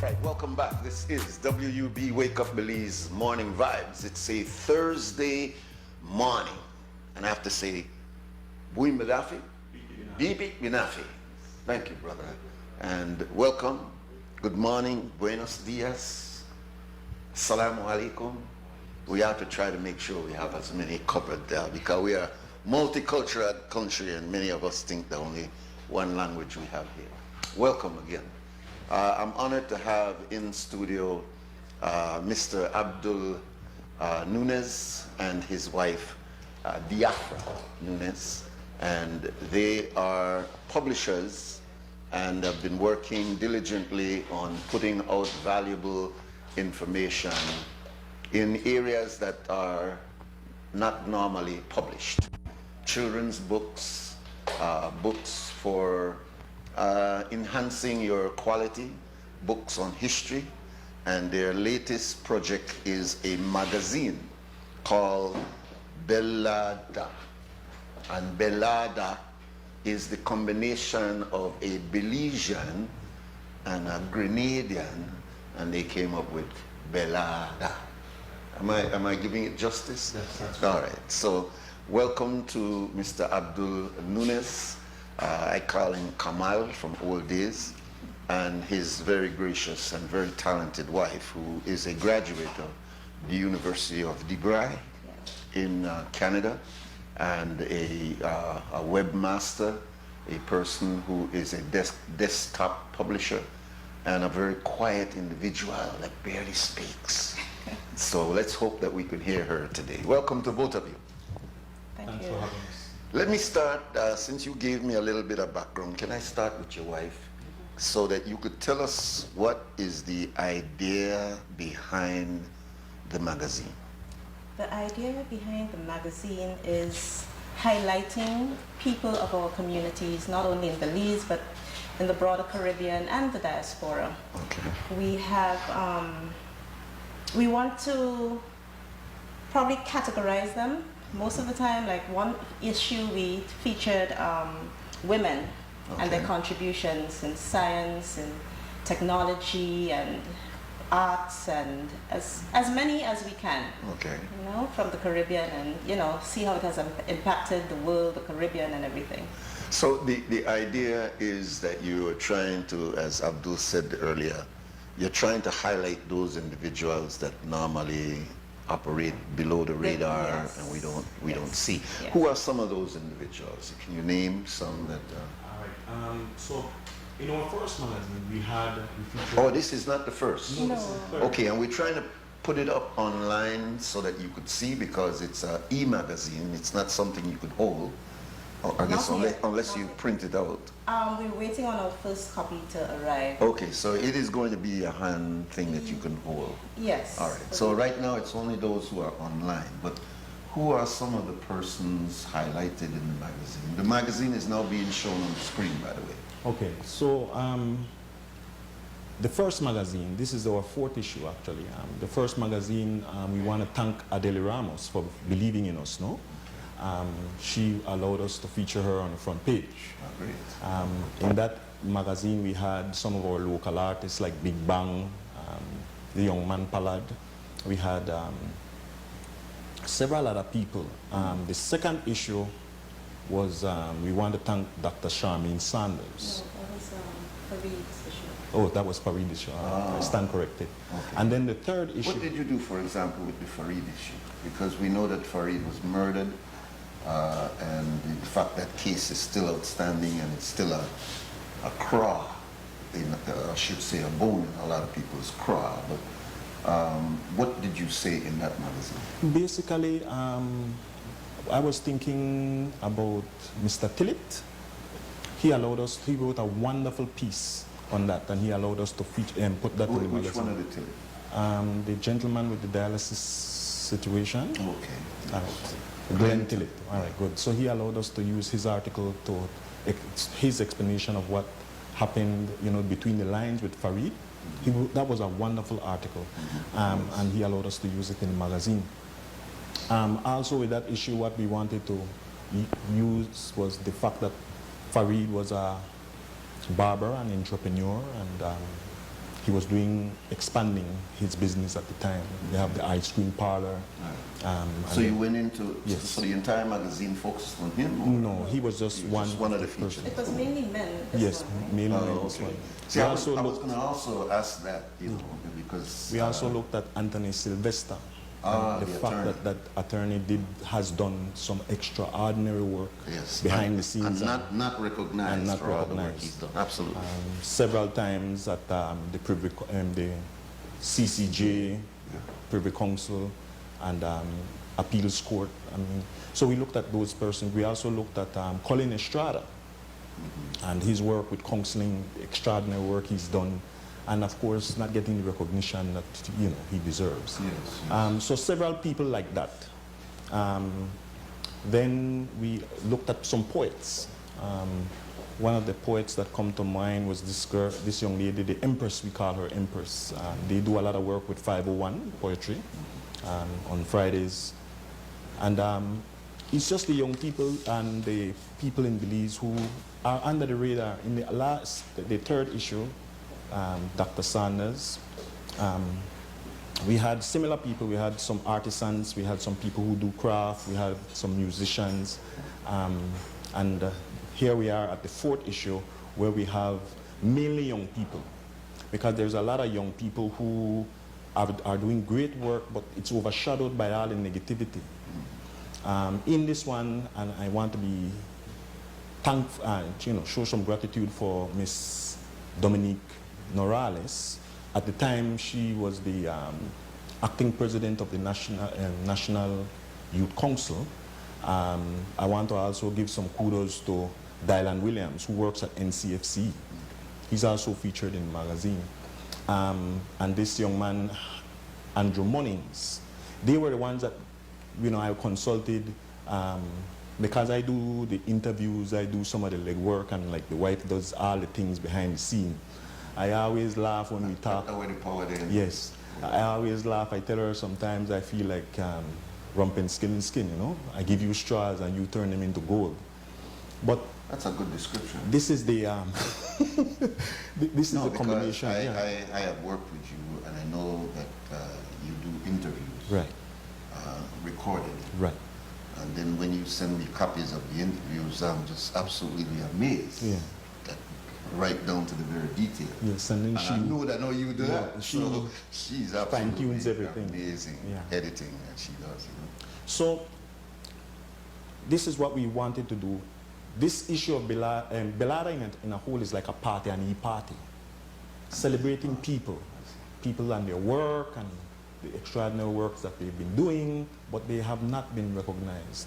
Right, welcome back. This is WUB Wake Up Belize Morning Vibes. It's a Thursday morning. And I have to say, Bui Madafi, Bibi Minafi. Thank you, brother. And welcome. Good morning. Buenos dias. Assalamu alaikum. We have to try to make sure we have as many covered there because we are a multicultural country and many of us think that only one language we have here. Welcome again. I'm honored to have in studio Mr. Abdul Nunes and his wife Diafra Nunes, and they are publishers and have been working diligently on putting out valuable information in areas that are not normally published. Children's books, books for enhancing your quality, books on history, and their latest project is a magazine called Belada. And Belada is the combination of a Belizean and a Grenadian, and they came up with Belada. Am I giving it justice? Yes, that's right. All right. So welcome to Mr. Abdul Nunes. I call him Kamal from old days, and his very gracious and very talented wife, who is a graduate of the University of DeBry in Canada, and a webmaster, a person who is a desktop publisher, and a very quiet individual that barely speaks. So let's hope that we could hear her today. Welcome to both of you. Thanks for having us. Let me start, since you gave me a little bit of background, can I start with your wife so that you could tell us what is the idea behind the magazine? The idea behind the magazine is highlighting people of our communities, not only in Belize, but in the broader Caribbean and the diaspora. Okay. We have, we want to probably categorize them. Most of the time, like one issue we featured women and their contributions in science and technology and arts, and as many as we can. Okay. You know, from the Caribbean, and you know, see how it has impacted the world, the Caribbean, and everything. So the idea is that you are trying to, as Abdul said earlier, you're trying to highlight those individuals that normally operate below the radar, yes. and we don't see. Yes. Who are some of those individuals? Can you name some that? All right. So in our first magazine, we featured. Oh, this is not the first. No, No. this is the third. Okay, and we're trying to put it up online so that you could see, because it's an e-magazine. It's not something you could hold, I guess, Not yet. unless you print it out. We're waiting on our first copy to arrive. Okay, so it is going to be a hand thing that you can hold. Yes. All right, so right now it's only those who are online, but who are some of the persons highlighted in the magazine? The magazine is now being shown on the screen, by the way. Okay, so the first magazine, this is our fourth issue actually. The first magazine, we want to thank Adele Ramos for believing in us, no? She allowed us to feature her on the front page. Oh, great. In that magazine, we had some of our local artists like Big Bang, the Young Man Palad. We had several other people. The second issue was we want to thank Dr. Charmaine Sanders. No, that was Farid's issue. Oh, that was Farid issue. I stand corrected. Okay. And then the third issue. What did you do, for example, with the Farid issue? Because we know that Farid was murdered, and the fact that case is still outstanding, and it's still a craw, I should say a bone in a lot of people's craw. But what did you say in that magazine? Basically, I was thinking about Mr. Tillett. He wrote a wonderful piece on that, and he allowed us to feature and put that in the magazine. Which one of the Tillett? The gentleman with the dialysis situation. Okay. All right. Glenn Tillett. All right, good. So he allowed us to use his article to his explanation of what happened, you know, between the lines with Farid. That was a wonderful article, and he allowed us to use it in the magazine. Also with that issue, what we wanted to use was the fact that Farid was a barber and entrepreneur, and he was expanding his business at the time. They have the ice cream parlor. So you went into, yes. so the entire magazine focused on him? Or? No, he was just one of the features. It was mainly men. Yes, mainly men. This Okay. one. See, I was going to also ask that, you know, because... We also looked at Anthony Sylvester. The fact attorney. that attorney has done some extraordinary work behind the scenes. And not recognized and not for all the work recognized. he's done. Absolutely. Several times at the CCJ, Privy Council, and Appeals Court. I mean, so we looked at those persons. We also looked at Colin Estrada and his work with counseling, extraordinary work he's done. And of course, not getting the recognition that he deserves. Yes. So several people like that. Then we looked at some poets. One of the poets that come to mind was this young lady, the Empress. We call her Empress. They do a lot of work with 501 poetry on Fridays, and it's just the young people and the people in Belize who are under the radar. In the third issue. Dr. Sanders. We had similar people. We had some artisans. We had some people who do craft. We had some musicians. And here we are at the fourth issue where we have mainly young people. Because there's a lot of young people who are doing great work, but it's overshadowed by all the negativity. In this one, and I want to be thankful, show some gratitude for Miss Dominique Norales. At the time, she was the acting president of the National Youth Council. I want to also give some kudos to Dylan Williams, who works at NCFC. He's also featured in the magazine. And this young man, Andrew Munnings. They were the ones that, I consulted because I do the interviews, I do some of the legwork, and like the wife does all the things behind the scene. I always laugh when we talk. Yes, I always laugh. I tell her sometimes I feel like rumping skin and skin, I give you straws and you turn them into gold. But that's a good description. This is the the combination. I have worked with you, and I know that you do interviews. Right. Recorded. Right. And then when you send me copies of the interviews, I'm just absolutely amazed. Yeah. Right down to the very detail. Yes, and then I know you do that. So she's fine-tunes absolutely everything. Amazing editing that she does. So this is what we wanted to do. This issue of Belada in a whole is like a party, an e-party, celebrating people and their work and the extraordinary works that they've been doing, but they have not been recognized.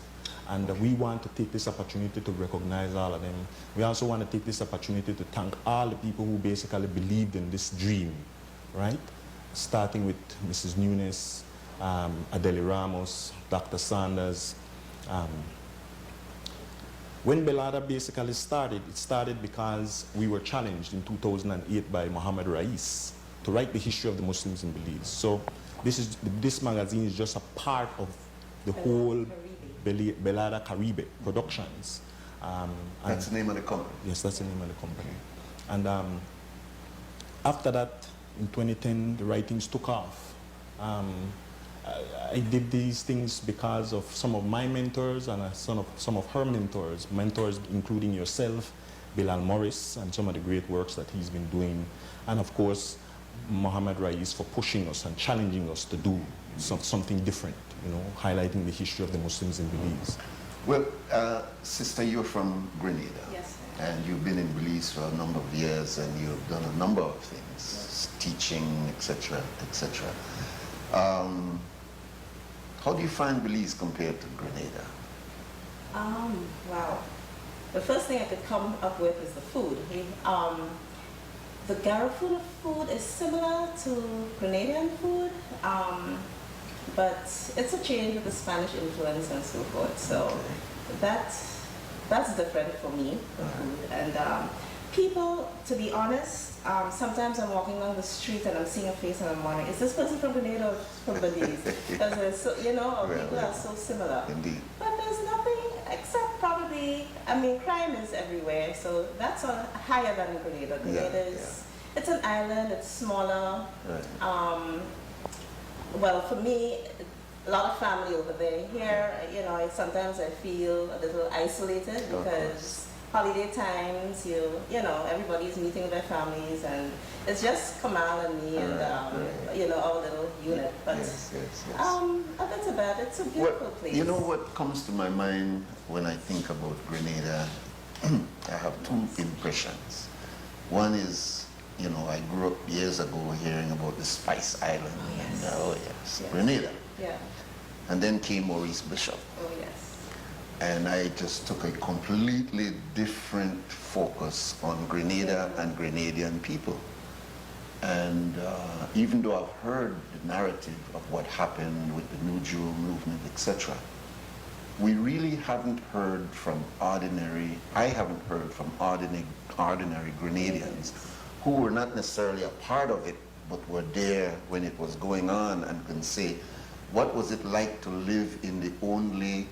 And we want to take this opportunity to recognize all of them. We also want to take this opportunity to thank all the people who basically believed in this dream, right? Starting with Mrs. Nunes, Adele Ramos, Dr. Sanders. When Belada basically started, it started because we were challenged in 2008 by Mohammed Rais to write the history of the Muslims in Belize. So this magazine is just a part of the whole Belada Caribe Productions. That's the name of the company? Yes, that's the name of the company. And after that, in 2010, the writings took off. I did these things because of some of my mentors and some of her mentors including yourself, Bilal Morris, and some of the great works that he's been doing. And of course, Mohammed Rais for pushing us and challenging us to do something different, highlighting the history of the Muslims in Belize. Well, sister, you're from Grenada. Yes, sir. And you've been in Belize for a number of years, and you've done a number of things, yes. Teaching, etc., etc. How do you find Belize compared to Grenada? Wow. The first thing I could come up with is the food. The Garifuna food is similar to Grenadian food, but it's a change with the Spanish influence and so forth. So that's different for me, the food. And people, to be honest, sometimes I'm walking on the street and I'm seeing a face and I'm wondering, is this person from Grenada or from Belize? Because people are so similar. Indeed. But there's nothing except probably, crime is everywhere, so that's higher than Grenada. Grenada is It's an island. It's smaller. Right. Well, for me, a lot of family over there. Here, sometimes I feel a little isolated because holiday times, everybody's meeting with their families, and it's just Kamal and me and our little unit. But yes. other than that, it's a beautiful place. You know what comes to my mind when I think about Grenada? I have two impressions. One is, I grew up years ago hearing about the Spice Island. Oh, yes. Yes. Grenada. Yeah. And then came Maurice Bishop. Oh, yes. And I just took a completely different focus on Grenada and Grenadian people. And even though I've heard the narrative of what happened with the New Jewel movement, etc., we really haven't heard from I haven't heard from ordinary Grenadians who were not necessarily a part of it, but were there when it was going on and can say, what was it like to live in the only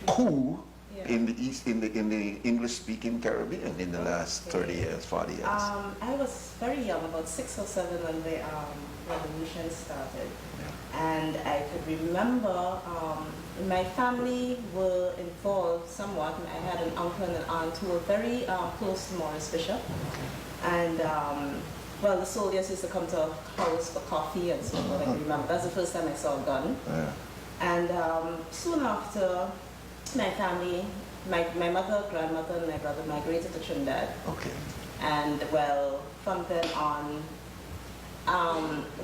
coup in the East, in the English-speaking Caribbean in the last 30 years, 40 years? I was very young, about 6 or 7 when the revolution started. And I could remember my family were involved somewhat. I had an uncle and an aunt who were very close to Maurice Bishop. And well, the soldiers used to come to our house for coffee and so on. I can remember. That's the first time I saw a gun. And soon after, my family, my mother, grandmother, and my brother migrated to Trinidad. Okay. And well, from then on,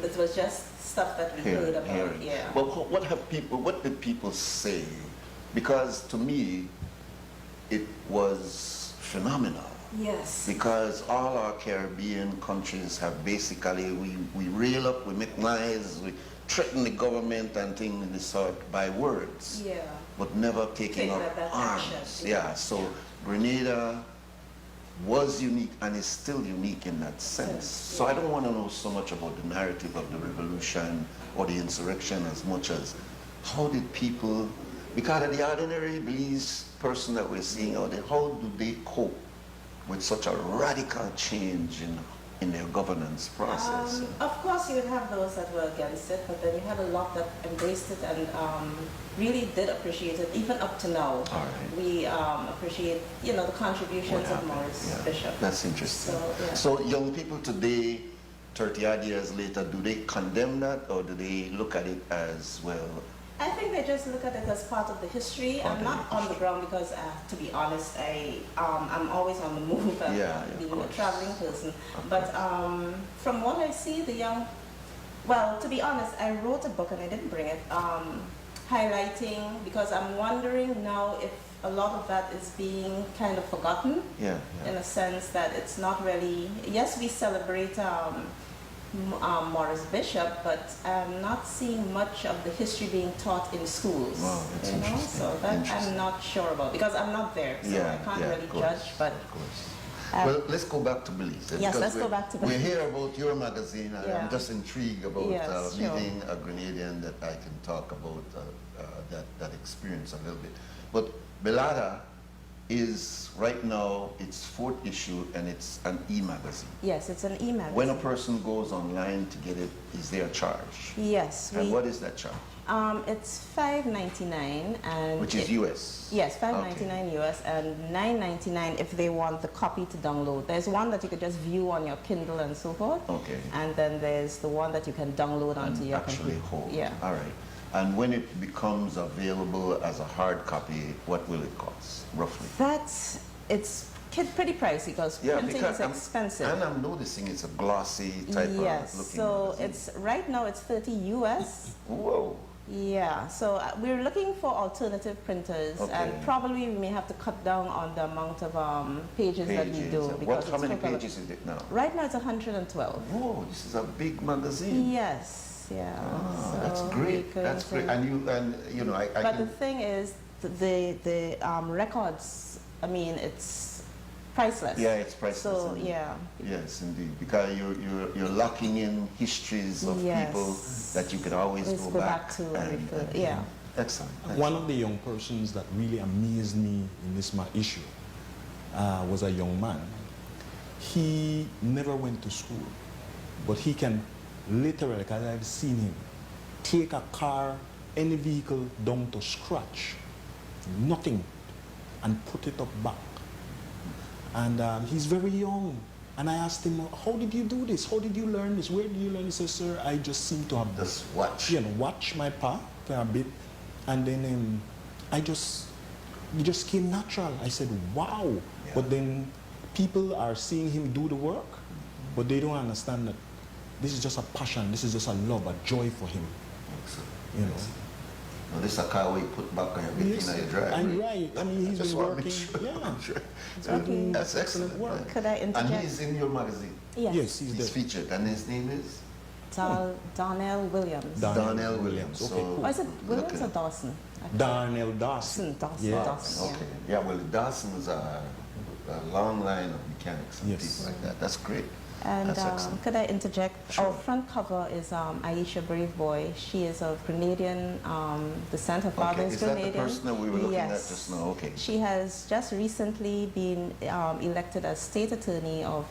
it was just stuff that we heard about. Yeah. Well, what did people say? Because to me, it was phenomenal. Yes. Because all our Caribbean countries have basically, we rail up, we make noise, we threaten the government and things of the sort by words. Yeah. But never taking up arms. Yeah. So Grenada was unique and is still unique in that sense. So I don't want to know so much about the narrative of the revolution or the insurrection as much as how did people, because of the ordinary Belize person that we're seeing out there, how do they cope with such a radical change in their governance process? Of course, you would have those that were against it, but then you had a lot that embraced it and really did appreciate it, even up to now. All right. We appreciate, the contributions of Maurice Bishop. That's interesting. So, so young people today, 30 odd years later, do they condemn that or do they look at it as, well, I think they just look at it as part of the history. I'm not on the ground because, to be honest, I'm always on the move. Being a traveling person. But from what I see, to be honest, I wrote a book and I didn't bring it, highlighting, because I'm wondering now if a lot of that is being kind of forgotten. In a sense that it's not really, yes, we celebrate Maurice Bishop, but I'm not seeing much of the history being taught in schools. Wow, that's interesting. So that I'm not sure about because I'm not there, so I can't really judge. But well, let's go back to Belize. Yes, let's go back to Belize. We're here about your magazine, and I'm just intrigued about meeting a Grenadian that I can talk about that experience a little bit. But Belada is right now its 4th issue and it's an e-magazine. Yes, it's an e-magazine. When a person goes online to get it, is there a charge? Yes. And what is that charge? It's $5.99 and which is US. Yes, $5.99 US and $9.99 if they want the copy to download. There's one that you could just view on your Kindle and so forth. Okay. And then there's the one that you can download onto your computer. Actually hold. Yeah. All right. And when it becomes available as a hard copy, what will it cost, roughly? It's pretty pricey because printing is expensive. And I'm noticing it's a glossy type of looking so magazine. It's right now it's 30 US. Whoa. Yeah, so we're looking for alternative printers, and probably we may have to cut down on the amount of pages that we do. Because how many pages is it now? Right now it's 112. Whoa, this is a big magazine. Yes. Yeah. So that's great. That's great. And you know, I But the thing is, the records. I mean, it's priceless. Yeah, it's priceless. So indeed. Yes, indeed. Because you're locking in histories of people that you could always go back to. Excellent. One of the young persons that really amazed me in this issue was a young man he never went to school, but he can literally, because I've seen him, take a car, any vehicle down to scratch, nothing, and put it up back. And he's very young. And I asked him, how did you do this? How did you learn this? Where did you learn this? He said, sir, I just seem to have Just watch. watch my path for a bit. And then it just came natural. I said, wow. Yeah. But then people are seeing him do the work, but they don't understand that this is just a passion, this is just a love, a joy for him. Excellent. You know. Excellent. Now this is a car where you put back on everything Yes, that you drive. and right. I mean, he's Just been wanna make working. sure. Yeah. Sure. Exactly. That's excellent. work. Right. Could I And interject? he's in your magazine. Yes. Yes, he's He's there. featured, and his name is Darnell Williams. Darnell Williams. Okay, So cool. Or is it look Williams at or Dawson? Darnell Dawson. Dawson. Yes. Dawson. Okay. Yeah. Well, Dawson's a long line of mechanics and Yes. people like that. That's great. And That's excellent. could I interject? Sure. Our front cover is Aisha Braveboy. She is of Grenadian descent. Her father Okay. is Is that the Grenadian. person that we were looking at Yes. just now? Okay. She has just recently been elected as state attorney of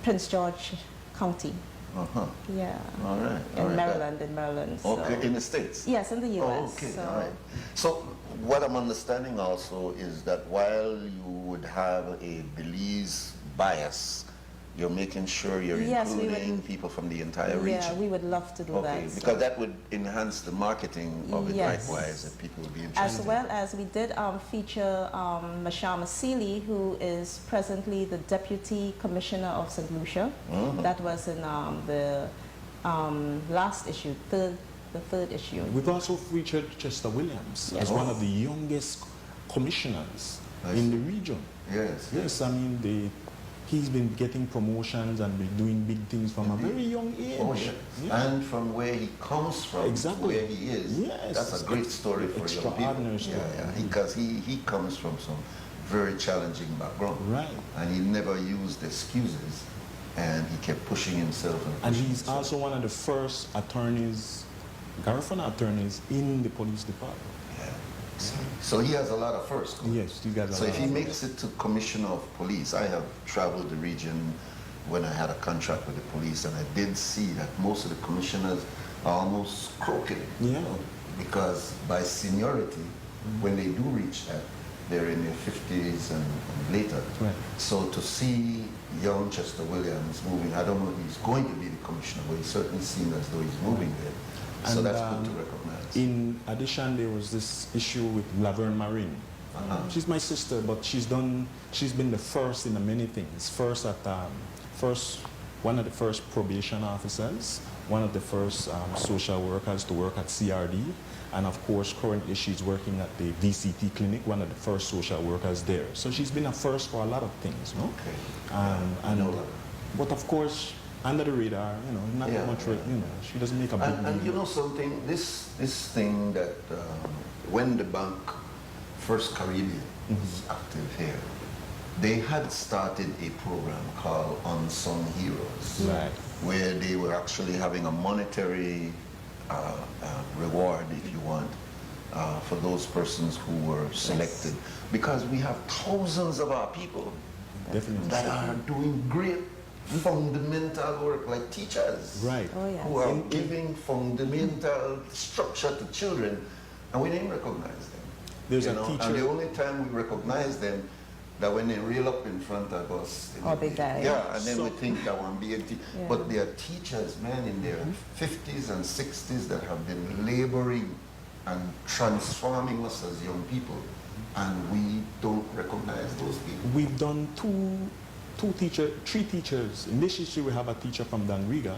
Prince George County. Uh-huh. Yeah. All right. all In right. Maryland. Okay. So. In the States? Yes, in the U.S. Oh, okay, So. all right. So what I'm understanding also is that while you would have a Belize bias, you're making sure you're Yes, we including would- people from the entire Yeah, region. we would love to do Okay, that. because so. that would enhance the marketing of it Yes. likewise, and people would be As interested. well as we did feature Mashama Seeley, who is presently the Deputy Commissioner of St. Lucia. Mhm. That was in the last issue, the third issue. We've also featured Chester Williams Yes. as one of the youngest commissioners I in see. the region. Yes. Yes, I mean, he's been getting promotions and been doing big things from a very young age. Oh, yes. Yeah. And from where he comes from Exactly. to where he is. Yes. That's a great story for young people. Extraordinary story. Yeah, because he comes from some very challenging background. Right. And he never used excuses, and he kept pushing himself. And pushing he's himself. also one of the first attorneys, Garifuna attorneys in the police department. Yeah. So he has a lot of firsts. Yes, you guys are. So if he makes it to commissioner of police, I have traveled the region when I had a contract with the police, and I did see that most of the commissioners are almost crooked. Yeah. Because by seniority, when they do reach that, they're in their 50s and later. Right. So to see young Chester Williams moving, I don't know if he's going to be the commissioner, but he certainly seems as though he's moving there. So And, that's good to recognize. In addition, there was this issue with Laverne Marine. Uh-huh. She's my sister, but she's been the first in many things. One of the first probation officers, one of the first social workers to work at CRD, and of course, currently she's working at the VCT clinic, one of the first social workers there. So she's been a first for a lot of things, no? Okay. And know that. but of course, under the radar, not Yeah, much, yeah. she doesn't make a big And deal. you know something, this thing that when the bank First Caribbean was active here, they had started a program called Unsung Heroes, Right. where they were actually having a monetary reward, if you want, for those persons who were selected. Because we have thousands of our people Definitely. that are doing great fundamental work, like teachers. Right. Oh, yes. Who are giving fundamental structure to children, and we didn't recognize them. There's you a know? teacher- And the only time we recognize them, that when they reel up in front of us. Or they die. Yeah, and then we So- think that one be a teacher. Yeah. But they are teachers, man, in their 50s and 60s that have been laboring and transforming us as young people, and we don't recognize those people. We've done three teachers. In this issue, we have a teacher from Danriga.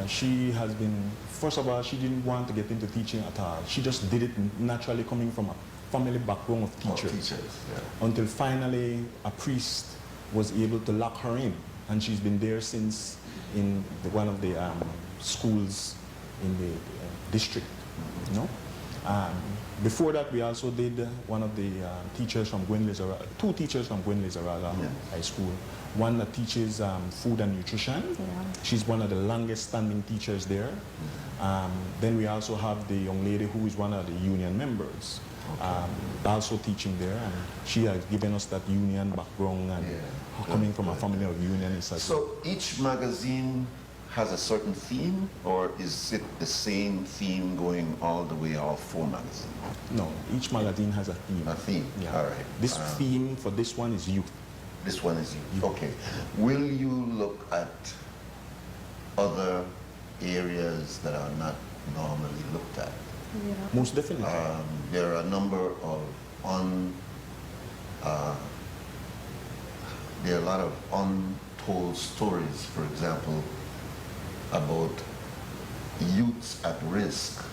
She has been, first of all, she didn't want to get into teaching at all. She just did it naturally, coming from a family background of teachers. Yeah. Until finally a priest was able to lock her in, and she's been there since in one of the schools in the district, Before that, we also did one of the teachers from two teachers from Gwen Lizaraga High School. One that teaches food and nutrition. Yeah. She's one of the longest standing teachers there. Then we also have the young lady who is one of the union members, also teaching there. And she has given us that union background and coming from a family of unionists. So each magazine has a certain theme, or is it the same theme going all the way, all 4 magazines? No, each magazine has a theme. A theme, Yeah. all right. This theme for this one is youth. This one is you. Okay. Will you look at other areas that are not normally looked at? Yeah. Most definitely. There are a number of there are a lot of untold stories, for example, about youths at risk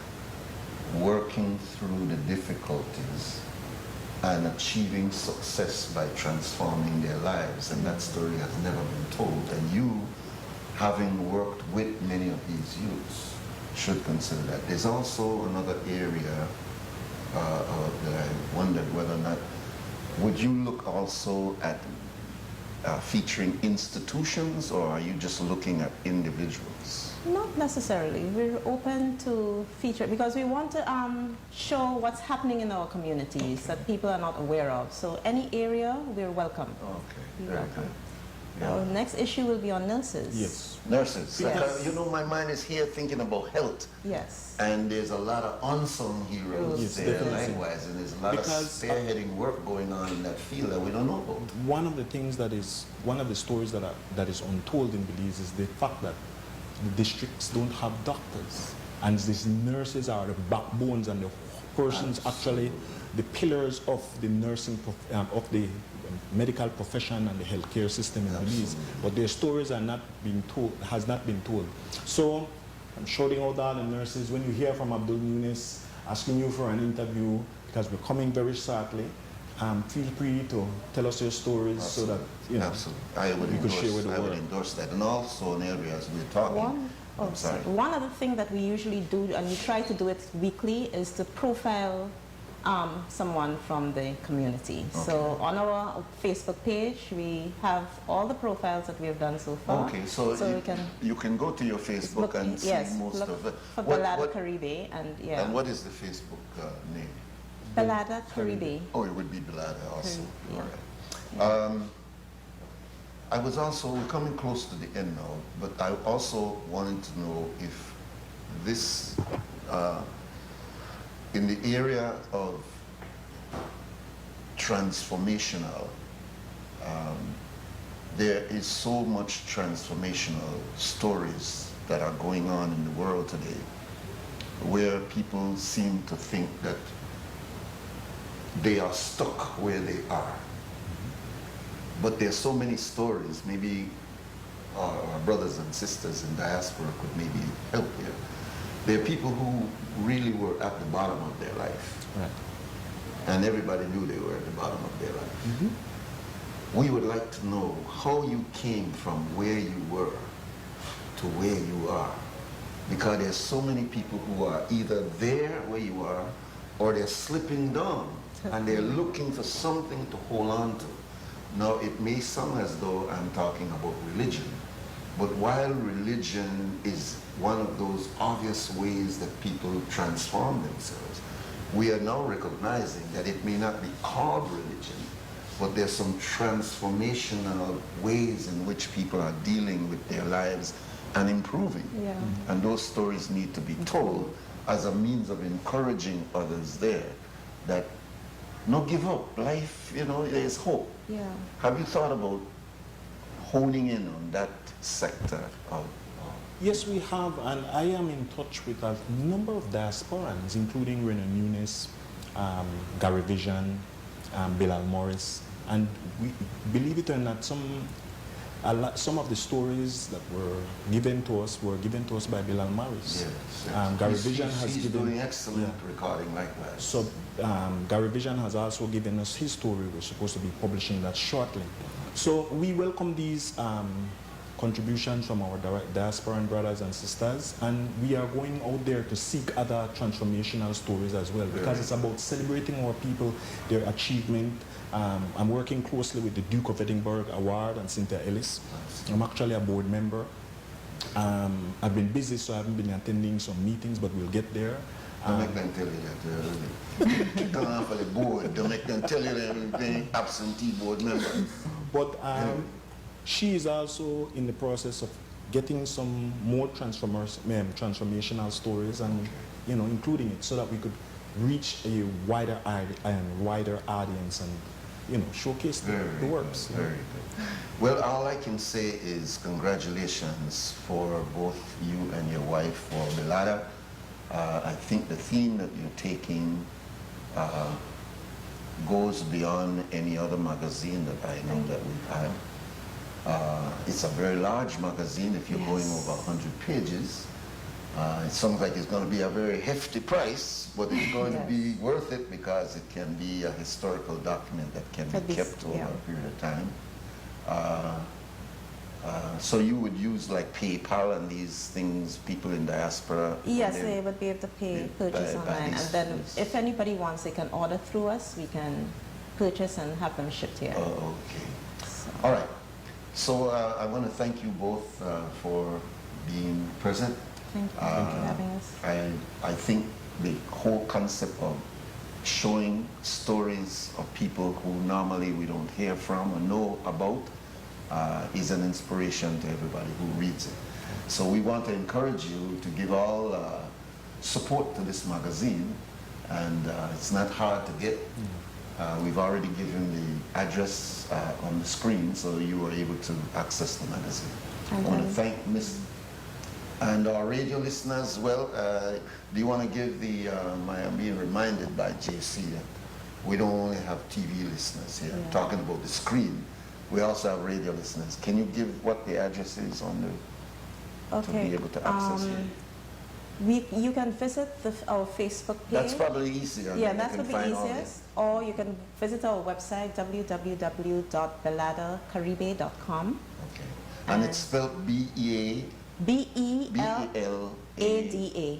working through the difficulties and achieving success by transforming their lives, and that story has never been told. And you, having worked with many of these youths, should consider that. There's also another area that I wondered whether or not, would you look also at featuring institutions, or are you just looking at individuals? Not necessarily. We're open to feature because we want to show what's happening in our communities that people are not aware of. So any area, we're welcome. Okay, You're very welcome. good. Our next issue will be on nurses. Yes. Nurses. Yes. You know, my mind is here thinking about health. Yes. And there's a lot of unsung heroes Yes, there definitely. likewise, and there's a lot Because, of spearheading work going on in that field that we don't know about. One of the things one of the stories that is untold in Belize is the fact that the districts don't have doctors, and these nurses are the backbones and the persons actually the pillars of the nursing of the medical profession and the healthcare system in Belize. But their stories are not being told, has not been told. So I'm shouting out all the nurses. When you hear from Abdul Yunus asking you for an interview, because we're coming very shortly, feel free to tell us your stories so that Absolutely. could share with the I would world. endorse that. And also in areas we're talking. One other thing that we usually do, and we try to do it weekly, is to profile someone from the community. Okay. So on our Facebook page, we have all the profiles that we have done so far. Okay, so you can go to your Facebook and see most of it. For Belada Caribe, and And what is the Facebook name? Belada Caribe. Oh, it would be Belada also. Yeah. All right. We're coming close to the end now, but I also wanted to know if this, in the area of transformational, there is so much transformational stories that are going on in the world today, where people seem to think that they are stuck where they are. But there's so many stories. Maybe our brothers and sisters in diaspora could maybe help here. There are people who really were at the bottom of their life. Right. And everybody knew they were at the bottom of their life. Mm-hmm. We would like to know how you came from where you were to where you are. Because there's so many people who are either there where you are, or they're slipping down and they're looking for something to hold on to. Now, it may sound as though I'm talking about religion, but while religion is one of those obvious ways that people transform themselves, we are now recognizing that it may not be called religion, but there's some transformational ways in which people are dealing with their lives and improving. Yeah. And those stories need to be told as a means of encouraging others there that no give up. Life, there's hope. Yeah. Have you thought about honing in on that sector of Yes, we have, and I am in touch with a number of diasporans, including Renan Nunes, Gary Vision, Bilal Morris, and we believe it or not, some of the stories that were given to us by Bilal Morris. Yes. Gary Vision he's doing excellent recording likewise. So Gary Vision has also given us his story. We're supposed to be publishing that shortly. So we welcome these contributions from our diasporan brothers and sisters, and we are going out there to seek other transformational stories as well, because it's about celebrating our people, their achievement. I'm working closely with the Duke of Edinburgh Award and Cynthia Ellis. I'm actually a board member. I've been busy, so I haven't been attending some meetings, but we'll get there. Don't make them tell you that. Kick them off of the board. Don't make them tell you they're being absentee board members. But she is also in the process of getting some more transformational stories, and including it, so that we could reach a wider audience and showcase the works. Very good. Well, all I can say is congratulations for both you and your wife for Belada. I think the theme that you're taking goes beyond any other magazine that I know that we've had. It's a very large magazine. If you're going over 100 pages, it sounds like it's going to be a very hefty price, but it's going to be worth it, because it can be a historical document that can be kept over a period of time. So you would use like PayPal and these things, people in diaspora? Yes, they would be able to purchase online, and then if anybody wants, they can order through us. We can purchase and have them shipped here. Oh, okay. So. All right. So I want to thank you both for being present. Thank you. Thank you for having us. I think the whole concept of showing stories of people who normally we don't hear from or know about is an inspiration to everybody who reads it. So we want to encourage you to give all support to this magazine, and it's not hard to get. We've already given the address on the screen, so you are able to access the magazine. I want to thank Miss and our radio listeners. Well, do you want to give the, I'm being reminded by JC that we don't only have TV listeners here. I'm talking about the screen. We also have radio listeners. Can you give what the address is on the, to be able to access it? You can visit our Facebook page. That's probably easier. Yeah, that would be easiest. Or you can visit our website, www.beladacaribe.com. Okay. And it's spelled B-E-A? B-E-L-A-D-A.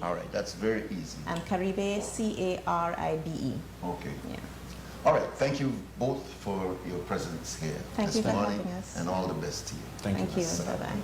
All right, that's very easy. And Caribe, C-A-R-I-B-E. Okay. Yeah. All right, thank you both for your presence here Thank this you for morning, having us. and all the best to you. Thank you. Thank you. Bye-bye.